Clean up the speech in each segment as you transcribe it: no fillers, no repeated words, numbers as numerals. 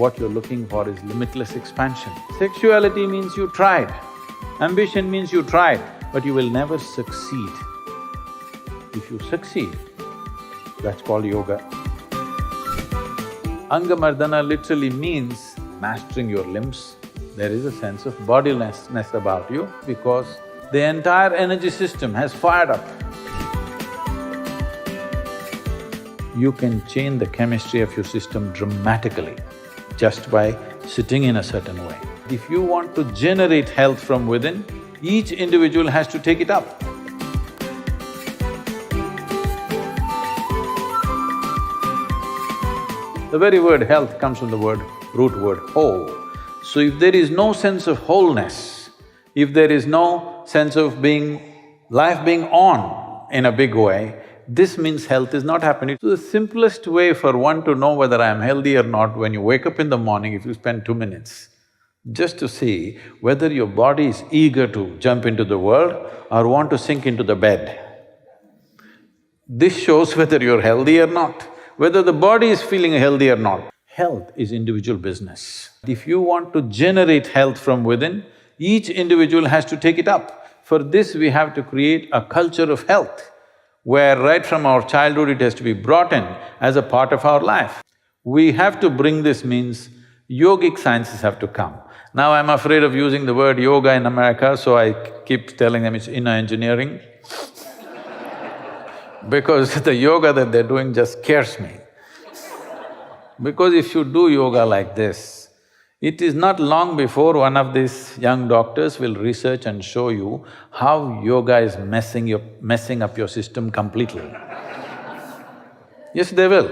what you're looking for is limitless expansion. Sexuality means you tried, ambition means you tried, but you will never succeed. If you succeed, that's called yoga. Angamardana literally means mastering your limbs. There is a sense of bodilessness about you because the entire energy system has fired up. You can change the chemistry of your system dramatically just by sitting in a certain way. If you want to generate health from within, each individual has to take it up. The very word health comes from the root word whole. So if there is no sense of wholeness, if there is no sense of life being on in a big way, this means health is not happening. So the simplest way for one to know whether I am healthy or not, when you wake up in the morning, if you spend 2 minutes, just to see whether your body is eager to jump into the world or want to sink into the bed. This shows whether you're healthy or not, whether the body is feeling healthy or not. Health is individual business. If you want to generate health from within, each individual has to take it up. For this, we have to create a culture of health, where right from our childhood it has to be brought in as a part of our life. We have to bring this means yogic sciences have to come. Now I'm afraid of using the word yoga in America, so I keep telling them it's inner engineering because the yoga that they're doing just scares me. Because if you do yoga like this, it is not long before one of these young doctors will research and show you how yoga is messing up your system completely. Yes, they will.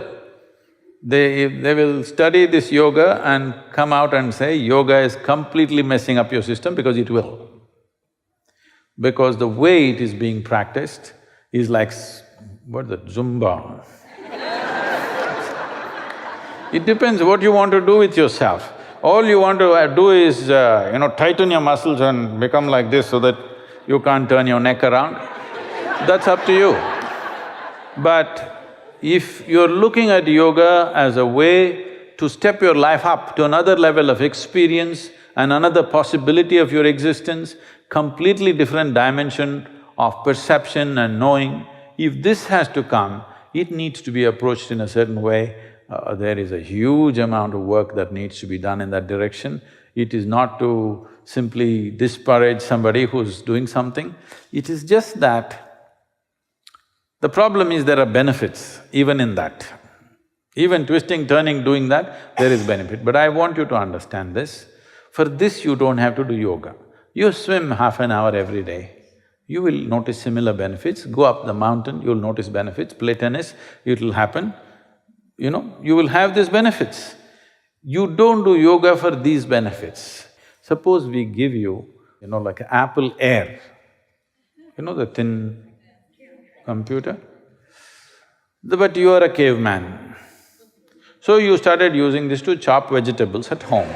They will study this yoga and come out and say, yoga is completely messing up your system, because it will. Because the way it is being practiced is like… what's that, Zumba? It depends what you want to do with yourself. All you want to do is, tighten your muscles and become like this so that you can't turn your neck around. That's up to you. But if you're looking at yoga as a way to step your life up to another level of experience and another possibility of your existence, completely different dimension of perception and knowing, if this has to come, it needs to be approached in a certain way. There is a huge amount of work that needs to be done in that direction. It is not to simply disparage somebody who's doing something, it is just that the problem is there are benefits even in that. Even twisting, turning, doing that, there is benefit. But I want you to understand this. For this, you don't have to do yoga. You swim half an hour every day, you will notice similar benefits. Go up the mountain, you'll notice benefits. Play tennis, it'll happen. You will have these benefits. You don't do yoga for these benefits. Suppose we give you, like Apple Air, the thin computer? But you are a caveman. So you started using this to chop vegetables at home.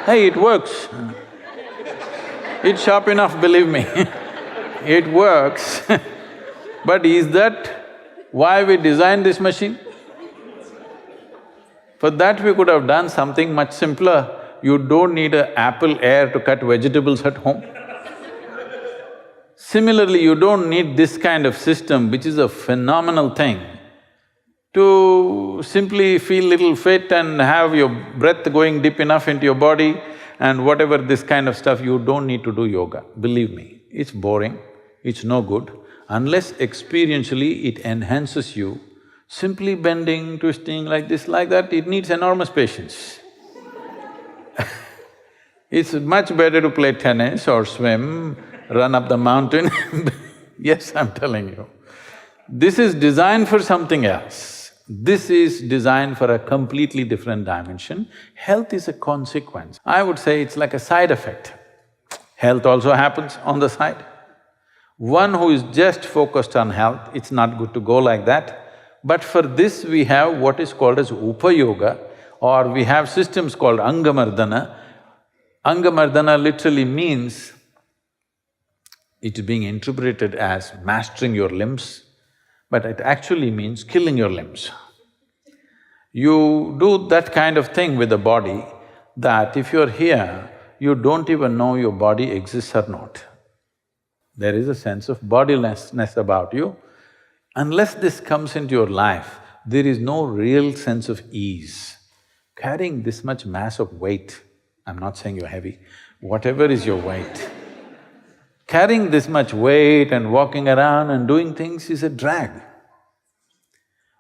Hey, it works. It's sharp enough, believe me. It works. But is that why we designed this machine? For that we could have done something much simpler. You don't need an Apple Air to cut vegetables at home. Similarly, you don't need this kind of system, which is a phenomenal thing, to simply feel little fit and have your breath going deep enough into your body and whatever this kind of stuff, you don't need to do yoga. Believe me, it's boring, it's no good. Unless experientially it enhances you, simply bending, twisting like this, like that, it needs enormous patience. It's much better to play tennis or swim, run up the mountain. Yes, I'm telling you. This is designed for something else. This is designed for a completely different dimension. Health is a consequence. I would say it's like a side effect. Health also happens on the side. One who is just focused on health, it's not good to go like that. But for this we have what is called as Upayoga, or we have systems called Angamardana. Angamardana literally means, it is being interpreted as mastering your limbs, but it actually means killing your limbs. You do that kind of thing with the body that if you're here, you don't even know your body exists or not. There is a sense of bodilessness about you. Unless this comes into your life, there is no real sense of ease. Carrying this much mass of weight, I'm not saying you're heavy, whatever is your weight, carrying this much weight and walking around and doing things is a drag.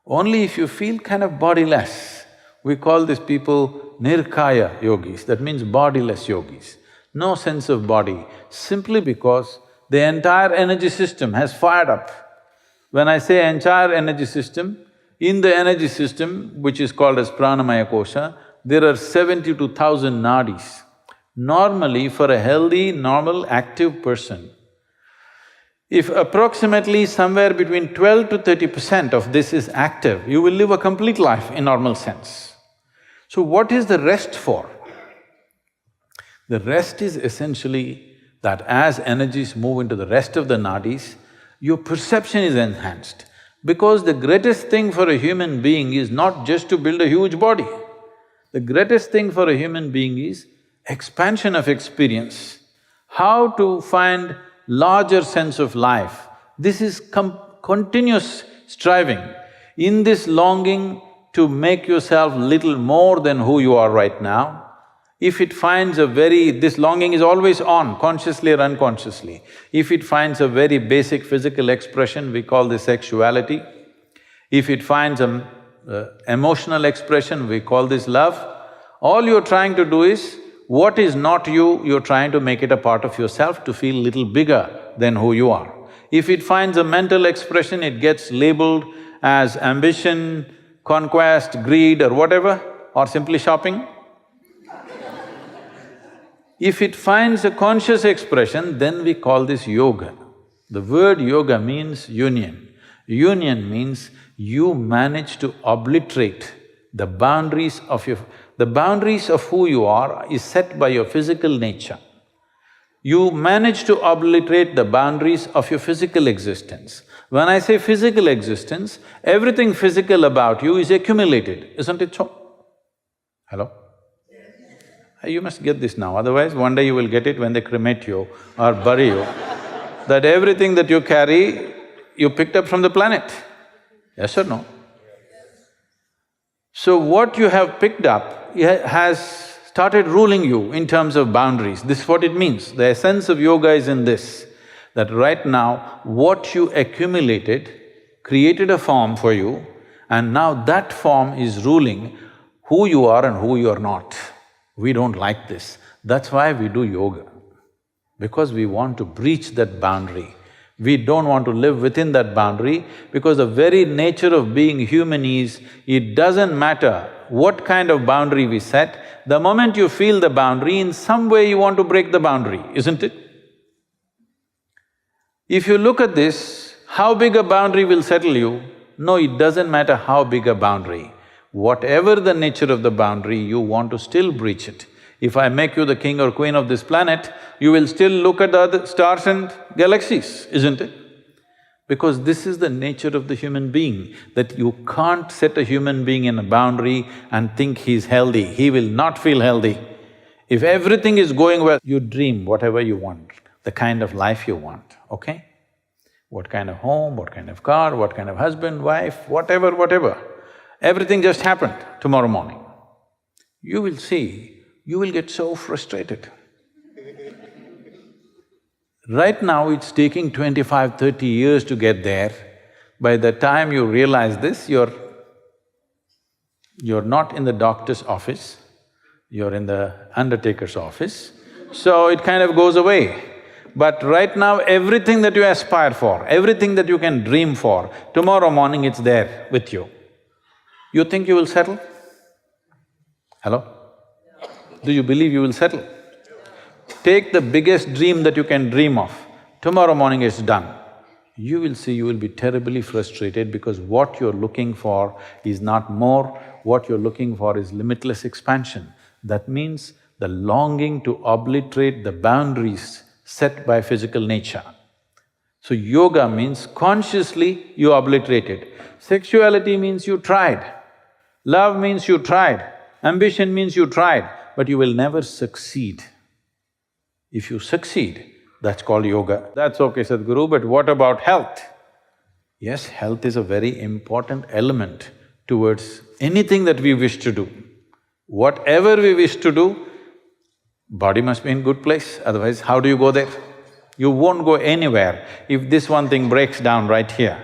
Only if you feel kind of bodiless, we call these people nirkaya yogis, that means bodiless yogis. No sense of body, simply because the entire energy system has fired up. When I say entire energy system, in the energy system, which is called as pranamaya kosha, there are 72,000 nadis. Normally, for a healthy, normal, active person, if approximately somewhere between 12 to 30% of this is active, you will live a complete life in normal sense. So what is the rest for? The rest is essentially that as energies move into the rest of the nadis, your perception is enhanced. Because the greatest thing for a human being is not just to build a huge body. The greatest thing for a human being is expansion of experience, how to find larger sense of life. This is continuous striving. In this longing to make yourself little more than who you are right now, if it finds a very… this longing is always on, consciously or unconsciously. If it finds a very basic physical expression, we call this sexuality. If it finds an emotional expression, we call this love. All you're trying to do is, what is not you, you're trying to make it a part of yourself to feel little bigger than who you are. If it finds a mental expression, it gets labeled as ambition, conquest, greed or whatever, or simply shopping. If it finds a conscious expression, then we call this yoga. The word yoga means union. Union means you manage to obliterate the boundaries of your… the boundaries of who you are is set by your physical nature. You manage to obliterate the boundaries of your physical existence. When I say physical existence, everything physical about you is accumulated, isn't it so? Hello? You must get this now, otherwise one day you will get it when they cremate you or bury you, that everything that you carry, you picked up from the planet. Yes or no? So what you have picked up has started ruling you in terms of boundaries. This is what it means. The essence of yoga is in this, that right now what you accumulated created a form for you, and now that form is ruling who you are and who you are not. We don't like this. That's why we do yoga, because we want to breach that boundary. We don't want to live within that boundary, because the very nature of being human is, it doesn't matter what kind of boundary we set, the moment you feel the boundary, in some way you want to break the boundary, isn't it? If you look at this, how big a boundary will settle you? No, it doesn't matter how big a boundary. Whatever the nature of the boundary, you want to still breach it. If I make you the king or queen of this planet, you will still look at the other stars and galaxies, isn't it? Because this is the nature of the human being, that you can't set a human being in a boundary and think he's healthy. He will not feel healthy. If everything is going well, you dream whatever you want, the kind of life you want, okay? What kind of home, what kind of car, what kind of husband, wife, whatever. Everything just happened tomorrow morning. You will see, you will get so frustrated. Right now it's taking 25, 30 years to get there. By the time you realize this, you're not in the doctor's office, you're in the undertaker's office, so it kind of goes away. But right now, everything that you aspire for, everything that you can dream for, tomorrow morning it's there with you. You think you will settle? Hello? Do you believe you will settle? Take the biggest dream that you can dream of, tomorrow morning it's done. You will see you will be terribly frustrated, because what you're looking for is not more, what you're looking for is limitless expansion. That means the longing to obliterate the boundaries set by physical nature. So yoga means consciously you obliterate it. Sexuality means you tried. Love means you tried, ambition means you tried, but you will never succeed. If you succeed, that's called yoga. That's okay, Sadhguru, but what about health? Yes, health is a very important element towards anything that we wish to do. Whatever we wish to do, body must be in good place, otherwise how do you go there? You won't go anywhere if this one thing breaks down right here.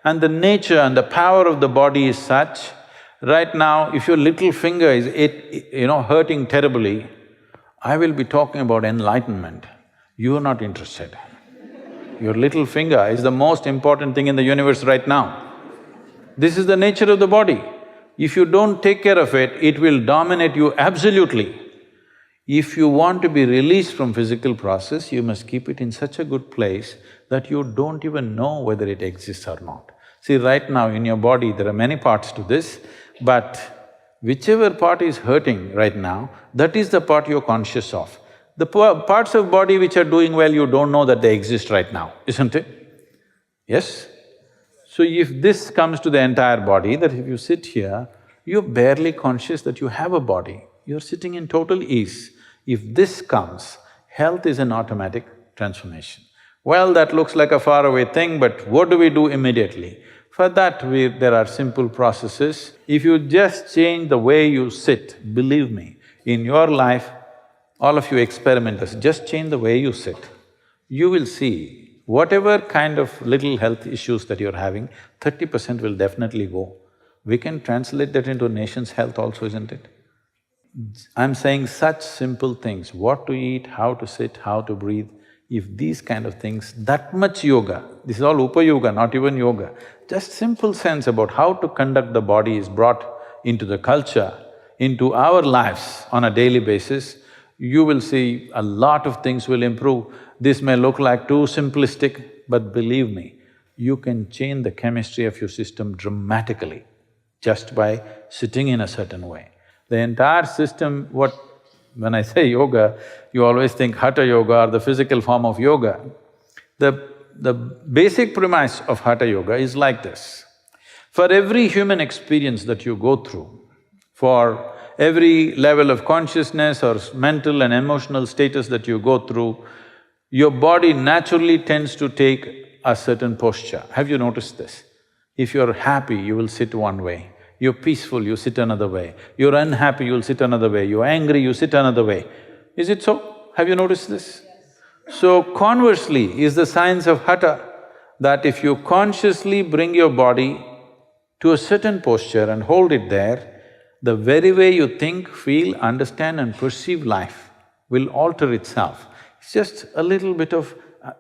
And the nature and the power of the body is such, right now if your little finger is hurting terribly, I will be talking about enlightenment. You are not interested. Your little finger is the most important thing in the universe right now. This is the nature of the body. If you don't take care of it, it will dominate you absolutely. If you want to be released from physical process, you must keep it in such a good place that you don't even know whether it exists or not. See, right now in your body, there are many parts to this, but whichever part is hurting right now, that is the part you're conscious of. The parts of body which are doing well, you don't know that they exist right now, isn't it? Yes? So if this comes to the entire body, that if you sit here, you're barely conscious that you have a body, you're sitting in total ease. If this comes, health is an automatic transformation. Well, that looks like a faraway thing, but what do we do immediately? For that, there are simple processes. If you just change the way you sit, believe me, in your life, all of you experimenters, just change the way you sit. You will see whatever kind of little health issues that you're having, 30% will definitely go. We can translate that into a nation's health also, isn't it? I'm saying such simple things, what to eat, how to sit, how to breathe. If these kind of things, that much yoga, this is all upa-yoga, not even yoga, just simple sense about how to conduct the body is brought into the culture, into our lives on a daily basis, you will see a lot of things will improve. This may look like too simplistic, but believe me, you can change the chemistry of your system dramatically just by sitting in a certain way. The entire system, when I say yoga, you always think hatha yoga or the physical form of yoga. The basic premise of hatha yoga is like this. For every human experience that you go through, for every level of consciousness or mental and emotional status that you go through, your body naturally tends to take a certain posture. Have you noticed this? If you're happy, you will sit one way. You're peaceful, you sit another way. You're unhappy, you'll sit another way. You're angry, you sit another way. Is it so? Have you noticed this? So conversely is the science of hatha, that if you consciously bring your body to a certain posture and hold it there, the very way you think, feel, understand and perceive life will alter itself. It's just a little bit of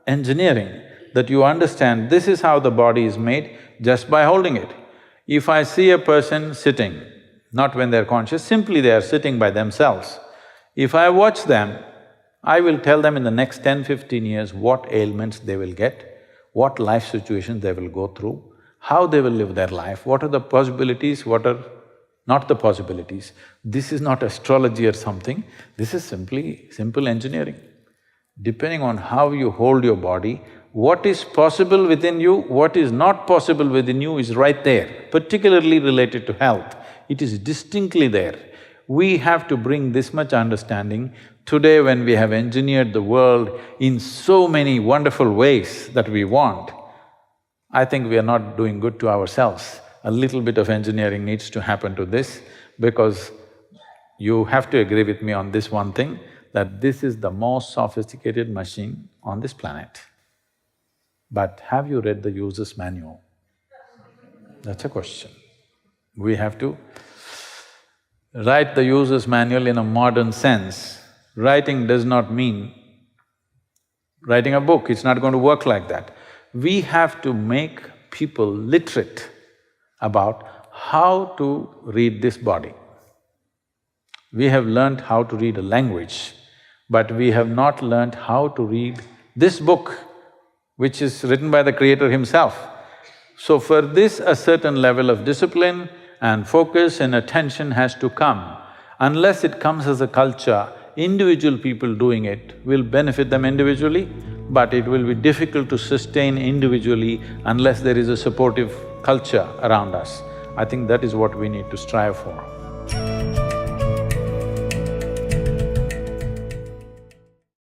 engineering that you understand this is how the body is made just by holding it. If I see a person sitting, not when they're conscious, simply they are sitting by themselves, if I watch them, I will tell them in the next 10-15 years what ailments they will get, what life situations they will go through, how they will live their life, what are the possibilities, what are not the possibilities. This is not astrology or something, this is simply simple engineering. Depending on how you hold your body, what is possible within you, what is not possible within you is right there, particularly related to health. It is distinctly there. We have to bring this much understanding. Today when we have engineered the world in so many wonderful ways that we want, I think we are not doing good to ourselves. A little bit of engineering needs to happen to this, because you have to agree with me on this one thing, that this is the most sophisticated machine on this planet. But have you read the user's manual? That's a question. We have to write the user's manual in a modern sense. Writing does not mean writing a book, it's not going to work like that. We have to make people literate about how to read this body. We have learnt how to read a language, but we have not learnt how to read this book, which is written by the Creator himself. So for this, a certain level of discipline and focus and attention has to come. Unless it comes as a culture, individual people doing it will benefit them individually, but it will be difficult to sustain individually unless there is a supportive culture around us. I think that is what we need to strive for.